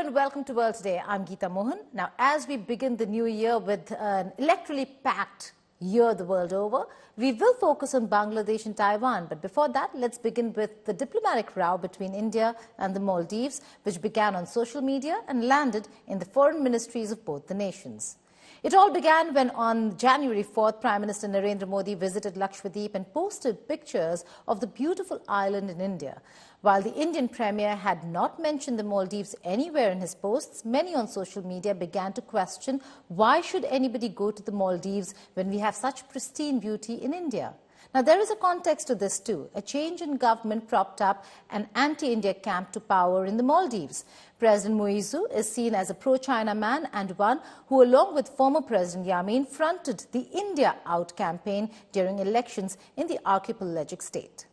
and welcome to World Today. I'm Geeta Mohan. Now, as we begin the new year with an electorally packed year the world over, we will focus on Bangladesh and Taiwan. But before that, let's begin with the diplomatic row between India and the Maldives, which began on social media and landed in the foreign ministries of both the nations. It all began when on January 4th, Prime Minister Narendra Modi visited Lakshadweep and posted pictures of the beautiful island in India. While the Indian Premier had not mentioned the Maldives anywhere in his posts, many on social media began to question why should anybody go to the Maldives when we have such pristine beauty in India. Now, there is a context to this too. A change in government propped up an anti-India camp to power in the Maldives. President Muizzu is seen as a pro-China man and one who, along with former President Yemen, fronted the India Out campaign during elections in the archipelagic state.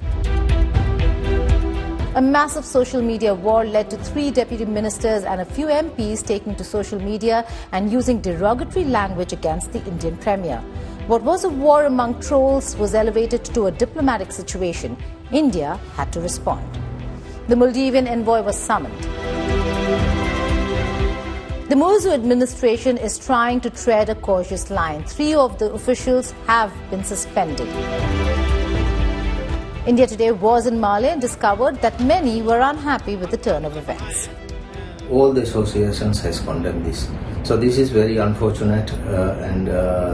A massive social media war led to 3 deputy ministers and a few MPs taking to social media and using derogatory language against the Indian Premier. What was a war among trolls was elevated to a diplomatic situation. India had to respond. The Maldivian envoy was summoned. The Muizzu administration is trying to tread a cautious line. 3 of the officials have been suspended. India Today was in Mali and discovered that many were unhappy with the turn of events. All the associations has condemned this. So this is very unfortunate and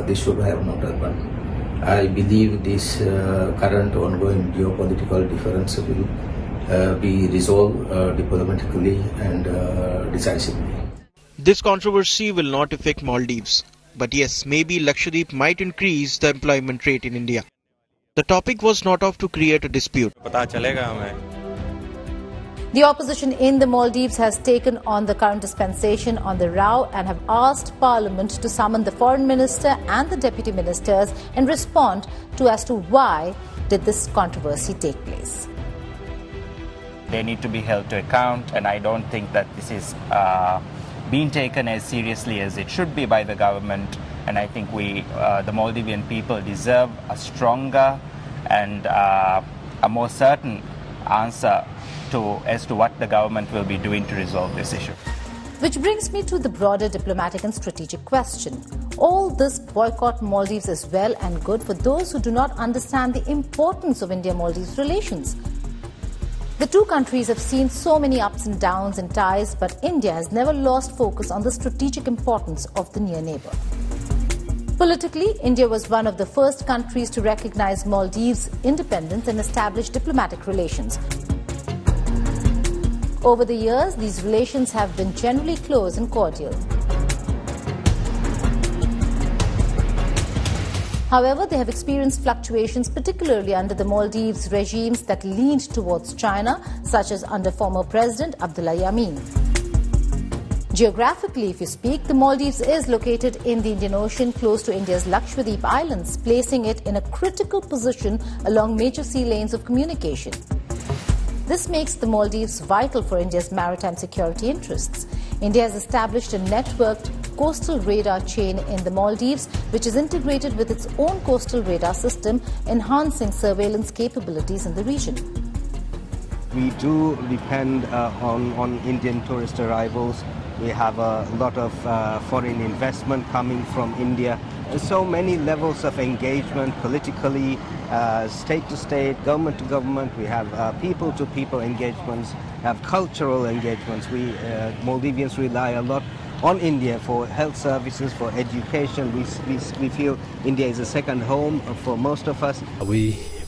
this should have not happened. I believe this current ongoing geopolitical difference will be resolved diplomatically and decisively. This controversy will not affect Maldives. But yes, maybe Lakshadweep might increase the employment rate in India. The topic was not off to create a dispute. The opposition in the Maldives has taken on the current dispensation on the row and have asked Parliament to summon the foreign minister and the deputy ministers and respond as to why did this controversy take place. They need to be held to account, and I don't think that this is being taken as seriously as it should be by the government. And I think the Maldivian people deserve a stronger and a more certain answer as to what the government will be doing to resolve this issue. Which brings me to the broader diplomatic and strategic question. All this boycott Maldives is well and good for those who do not understand the importance of India-Maldives relations. The two countries have seen so many ups and downs in ties, but India has never lost focus on the strategic importance of the near neighbour. Politically, India was one of the first countries to recognize Maldives' independence and establish diplomatic relations. Over the years, these relations have been generally close and cordial. However, they have experienced fluctuations, particularly under the Maldives regimes that leaned towards China, such as under former President Abdullah Yemen. Geographically, if you speak, the Maldives is located in the Indian Ocean close to India's Lakshadweep Islands, placing it in a critical position along major sea lanes of communication. This makes the Maldives vital for India's maritime security interests. India has established a networked coastal radar chain in the Maldives, which is integrated with its own coastal radar system, enhancing surveillance capabilities in the region. We do depend on Indian tourist arrivals. We have a lot of foreign investment coming from India. So many levels of engagement politically, state to state, government to government. We have people to people engagements, have cultural engagements. We Maldivians rely a lot on India for health services, for education. We feel India is a second home for most of us.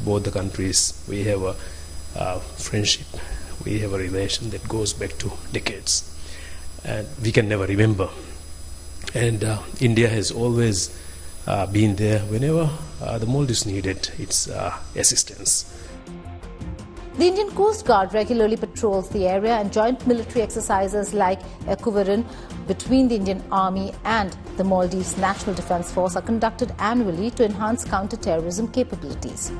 Both the countries, we have a friendship. We have a relation that goes back to decades. And we can never remember. And India has always been there whenever the Maldives needed its assistance. The Indian Coast Guard regularly patrols the area, and joint military exercises like Ecuador between the Indian Army and the Maldives National Defence Force are conducted annually to enhance counter-terrorism capabilities.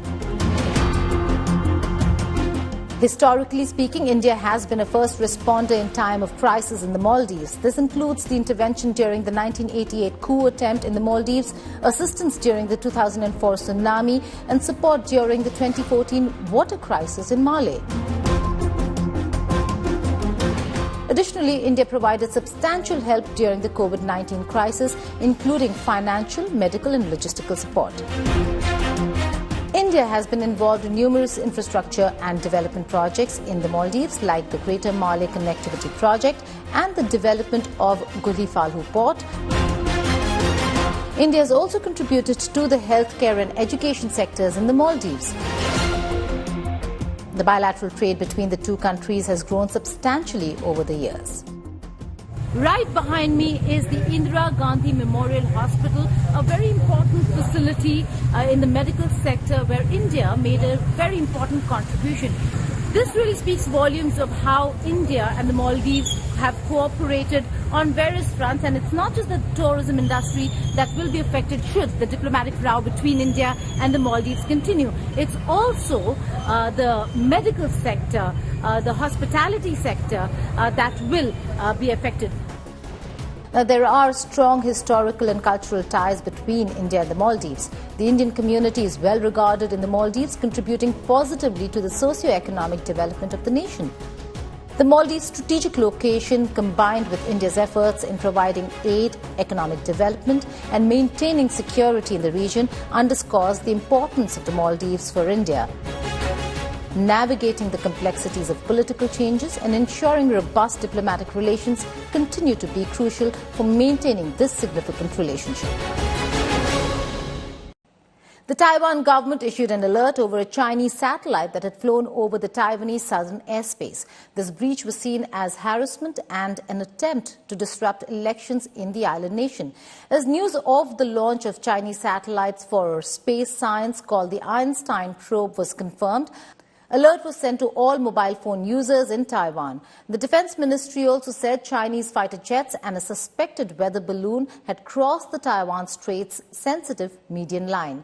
Historically speaking, India has been a first responder in time of crisis in the Maldives. This includes the intervention during the 1988 coup attempt in the Maldives, assistance during the 2004 tsunami, and support during the 2014 water crisis in Mali. Additionally, India provided substantial help during the COVID-19 crisis, including financial, medical and logistical support. India has been involved in numerous infrastructure and development projects in the Maldives, like the Greater Malay Connectivity Project and the development of Gudi-Falhu Port. India has also contributed to the healthcare and education sectors in the Maldives. The bilateral trade between the two countries has grown substantially over the years. Right behind me is the Indira Gandhi Memorial Hospital, a very important facility in the medical sector where India made a very important contribution. This really speaks volumes of how India and the Maldives have cooperated on various fronts, and it's not just the tourism industry that will be affected should the diplomatic row between India and the Maldives continue. It's also the medical sector, the hospitality sector that will be affected. Now, there are strong historical and cultural ties between India and the Maldives. The Indian community is well regarded in the Maldives, contributing positively to the socio-economic development of the nation. The Maldives' strategic location, combined with India's efforts in providing aid, economic development and maintaining security in the region, underscores the importance of the Maldives for India. Navigating the complexities of political changes and ensuring robust diplomatic relations continue to be crucial for maintaining this significant relationship. The Taiwan government issued an alert over a Chinese satellite that had flown over the Taiwanese southern airspace. This breach was seen as harassment and an attempt to disrupt elections in the island nation. As news of the launch of Chinese satellites for space science called the Einstein probe was confirmed, alert was sent to all mobile phone users in Taiwan. The Defense Ministry also said Chinese fighter jets and a suspected weather balloon had crossed the Taiwan Strait's sensitive median line.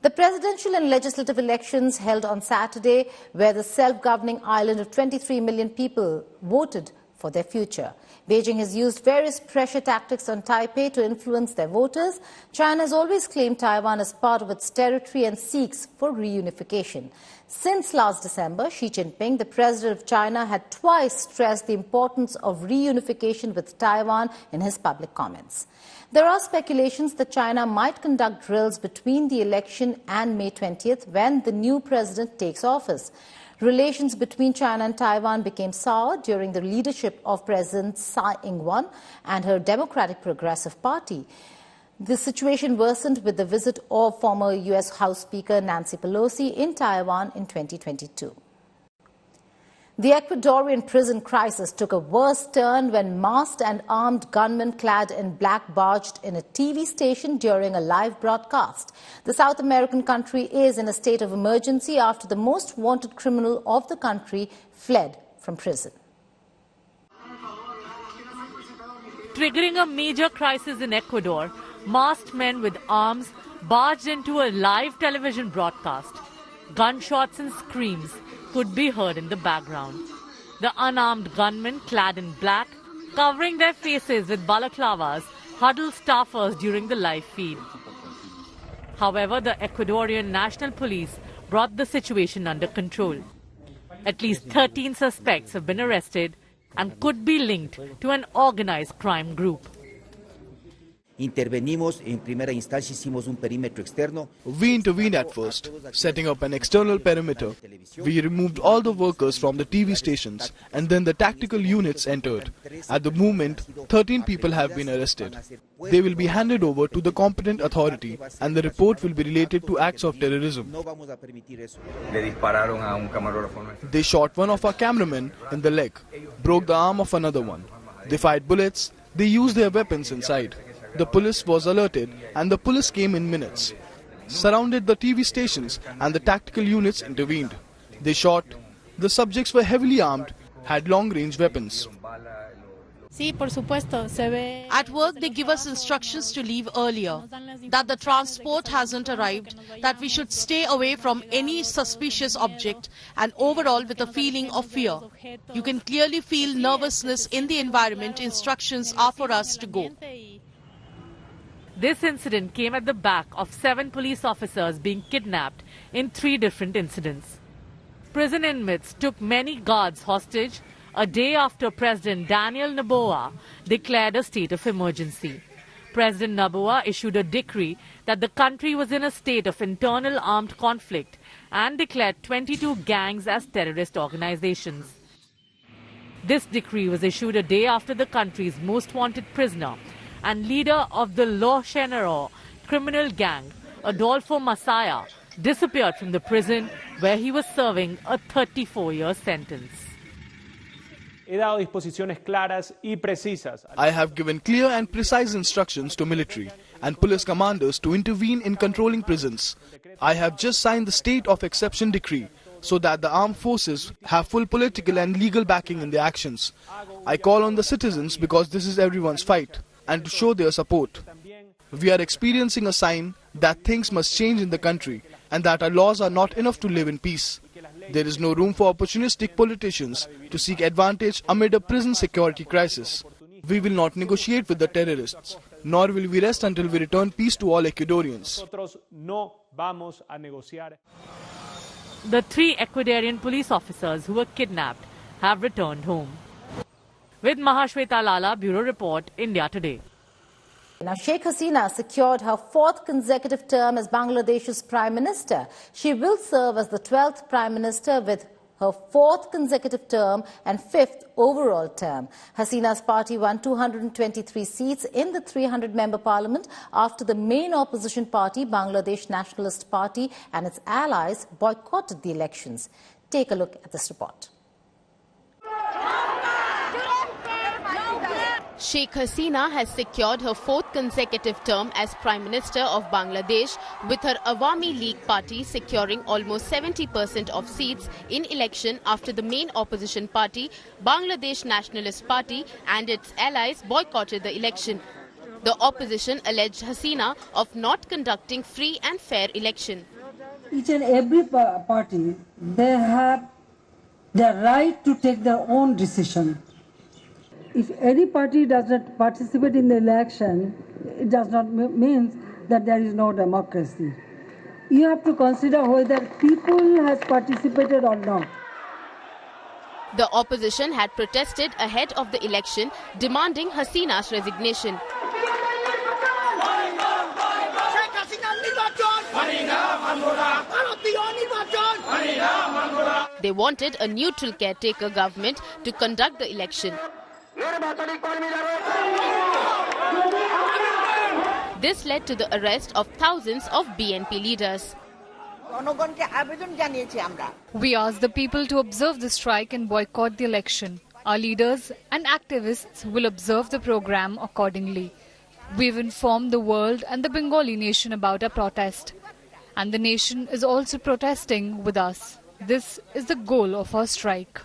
The presidential and legislative elections held on Saturday, where the self-governing island of 23 million people voted for their future. Beijing has used various pressure tactics on Taipei to influence their voters. China has always claimed Taiwan as part of its territory and seeks for reunification. Since last December, Xi Jinping, the president of China, had twice stressed the importance of reunification with Taiwan in his public comments. There are speculations that China might conduct drills between the election and May 20th when the new president takes office. Relations between China and Taiwan became sour during the leadership of President Tsai Ing-wen and her Democratic Progressive Party. The situation worsened with the visit of former U.S. House Speaker Nancy Pelosi in Taiwan in 2022. The Ecuadorian prison crisis took a worse turn when masked and armed gunmen clad in black barged in a TV station during a live broadcast. The South American country is in a state of emergency after the most wanted criminal of the country fled from prison. Triggering a major crisis in Ecuador, masked men with arms barged into a live television broadcast. Gunshots and screams could be heard in the background. The unarmed gunmen, clad in black, covering their faces with balaclavas, huddled staffers during the live feed. However, the Ecuadorian National Police brought the situation under control. At least 13 suspects have been arrested and could be linked to an organized crime group. Intervenimos en primera instancia, hicimos un perímetro externo. We intervened at first, setting up an external perimeter. We removed all the workers from the TV stations and then the tactical units entered. At the moment, 13 people have been arrested. They will be handed over to the competent authority and the report will be related to acts of terrorism. They shot one of our cameramen in the leg, broke the arm of another one. They fired bullets, they used their weapons inside. The police was alerted and the police came in minutes, surrounded the TV stations and the tactical units intervened. They shot. The subjects were heavily armed, had long-range weapons. At work, they give us instructions to leave earlier, that the transport hasn't arrived, that we should stay away from any suspicious object, and overall with a feeling of fear. You can clearly feel nervousness in the environment. Instructions are for us to go. This incident came at the back of 7 police officers being kidnapped in 3 different incidents. Prison inmates took many guards hostage, a day after President Daniel Noboa declared a state of emergency. President Noboa issued a decree that the country was in a state of internal armed conflict and declared 22 gangs as terrorist organizations. This decree was issued a day after the country's most wanted prisoner and leader of the Lo Shenero criminal gang, Adolfo Masaya, disappeared from the prison where he was serving a 34-year sentence. I have given clear and precise instructions to military and police commanders to intervene in controlling prisons. I have just signed the state of exception decree so that the armed forces have full political and legal backing in their actions. I call on the citizens because this is everyone's fight and to show their support. We are experiencing a sign that things must change in the country and that our laws are not enough to live in peace. There is no room for opportunistic politicians to seek advantage amid a prison security crisis. We will not negotiate with the terrorists, nor will we rest until we return peace to all Ecuadorians. The 3 Ecuadorian police officers who were kidnapped have returned home. With Mahashweta Lala, Bureau Report, India Today. Now, Sheikh Hasina secured her 4th consecutive term as Bangladesh's Prime Minister. She will serve as the 12th Prime Minister with her 4th consecutive term and 5th overall term. Hasina's party won 223 seats in the 300-member parliament after the main opposition party, Bangladesh Nationalist Party, and its allies boycotted the elections. Take a look at this report. Sheikh Hasina has secured her 4th consecutive term as Prime Minister of Bangladesh, with her Awami League party securing almost 70% of seats in election after the main opposition party, Bangladesh Nationalist Party, and its allies boycotted the election. The opposition alleged Hasina of not conducting free and fair election. Each and every party, they have the right to take their own decision. If any party does not participate in the election, it does not mean that there is no democracy. You have to consider whether people have participated or not. The opposition had protested ahead of the election, demanding Hasina's resignation. They wanted a neutral caretaker government to conduct the election. This led to the arrest of thousands of BNP leaders. We asked the people to observe the strike and boycott the election. Our leaders and activists will observe the program accordingly. We've informed the world and the Bengali nation about our protest. And the nation is also protesting with us. This is the goal of our strike.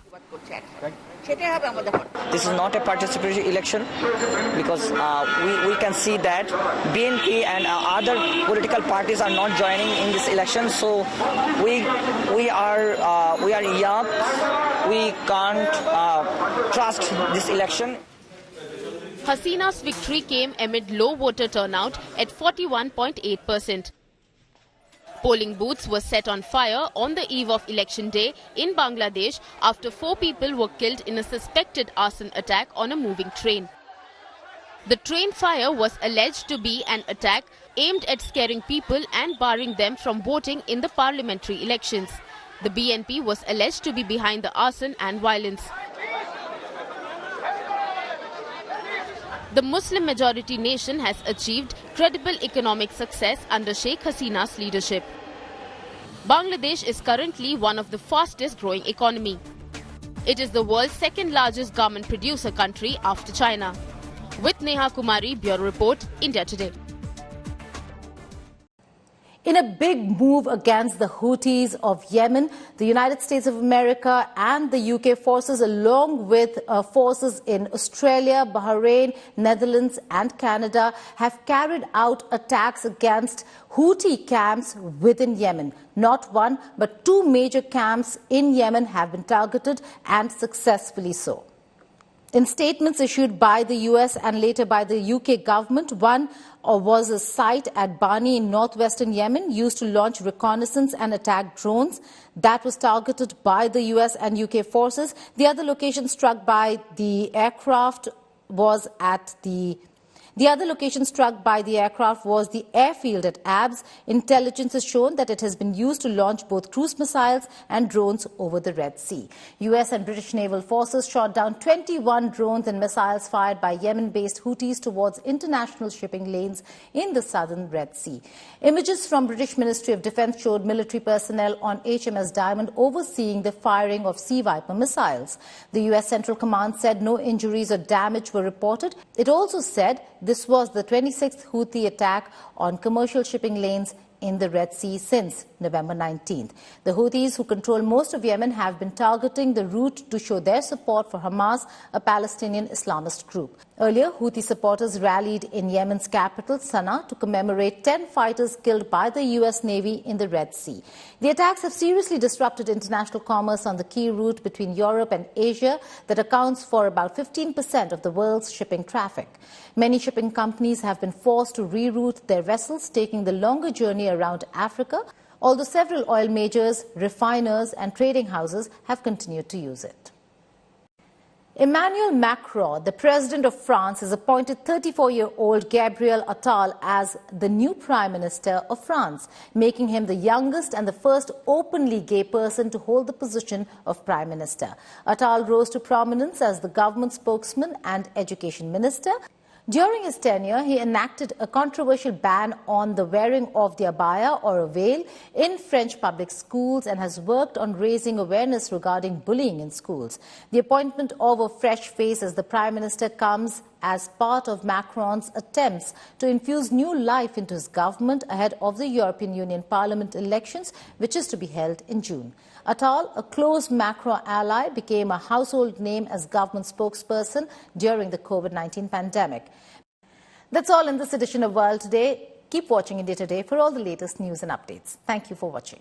This is not a participatory election because we can see that BNP and other political parties are not joining in this election. So we are young. We can't trust this election. Hasina's victory came amid low voter turnout at 41.8%. Polling booths were set on fire on the eve of election day in Bangladesh after 4 people were killed in a suspected arson attack on a moving train. The train fire was alleged to be an attack aimed at scaring people and barring them from voting in the parliamentary elections. The BNP was alleged to be behind the arson and violence. The Muslim-majority nation has achieved credible economic success under Sheikh Hasina's leadership. Bangladesh is currently one of the fastest growing economy. It is the world's 2nd largest garment producer country after China. With Neha Kumari, Bureau Report, India Today. In a big move against the Houthis of Yemen, the United States of America and the UK forces, along with forces in Australia, Bahrain, Netherlands and Canada, have carried out attacks against Houthi camps within Yemen. Not one, but 2 major camps in Yemen have been targeted, and successfully so. In statements issued by the US and later by the UK government, one was a site at Bani in northwestern Yemen used to launch reconnaissance and attack drones. That was targeted by the US and UK forces. The other location struck by the aircraft was the airfield at Abs. Intelligence has shown that it has been used to launch both cruise missiles and drones over the Red Sea. US and British naval forces shot down 21 drones and missiles fired by Yemen-based Houthis towards international shipping lanes in the southern Red Sea. Images from British Ministry of Defence showed military personnel on HMS Diamond overseeing the firing of Sea Viper missiles. The US Central Command said no injuries or damage were reported. It also said this was the 26th Houthi attack on commercial shipping lanes in the Red Sea since November 19th. The Houthis, who control most of Yemen, have been targeting the route to show their support for Hamas, a Palestinian Islamist group. Earlier, Houthi supporters rallied in Yemen's capital, Sana'a, to commemorate 10 fighters killed by the US Navy in the Red Sea. The attacks have seriously disrupted international commerce on the key route between Europe and Asia that accounts for about 15% of the world's shipping traffic. Many shipping companies have been forced to reroute their vessels, taking the longer journey around Africa, although several oil majors, refiners and trading houses have continued to use it. Emmanuel Macron, the president of France, has appointed 34-year-old Gabriel Attal as the new Prime Minister of France, making him the youngest and the first openly gay person to hold the position of Prime Minister. Attal rose to prominence as the government spokesman and education minister. During his tenure, he enacted a controversial ban on the wearing of the abaya or a veil in French public schools and has worked on raising awareness regarding bullying in schools. The appointment of a fresh face as the Prime Minister comes as part of Macron's attempts to infuse new life into his government ahead of the European Union Parliament elections, which is to be held in June. Attal, a close Macron ally, became a household name as government spokesperson during the COVID-19 pandemic. That's all in this edition of World Today. Keep watching India Today for all the latest news and updates. Thank you for watching.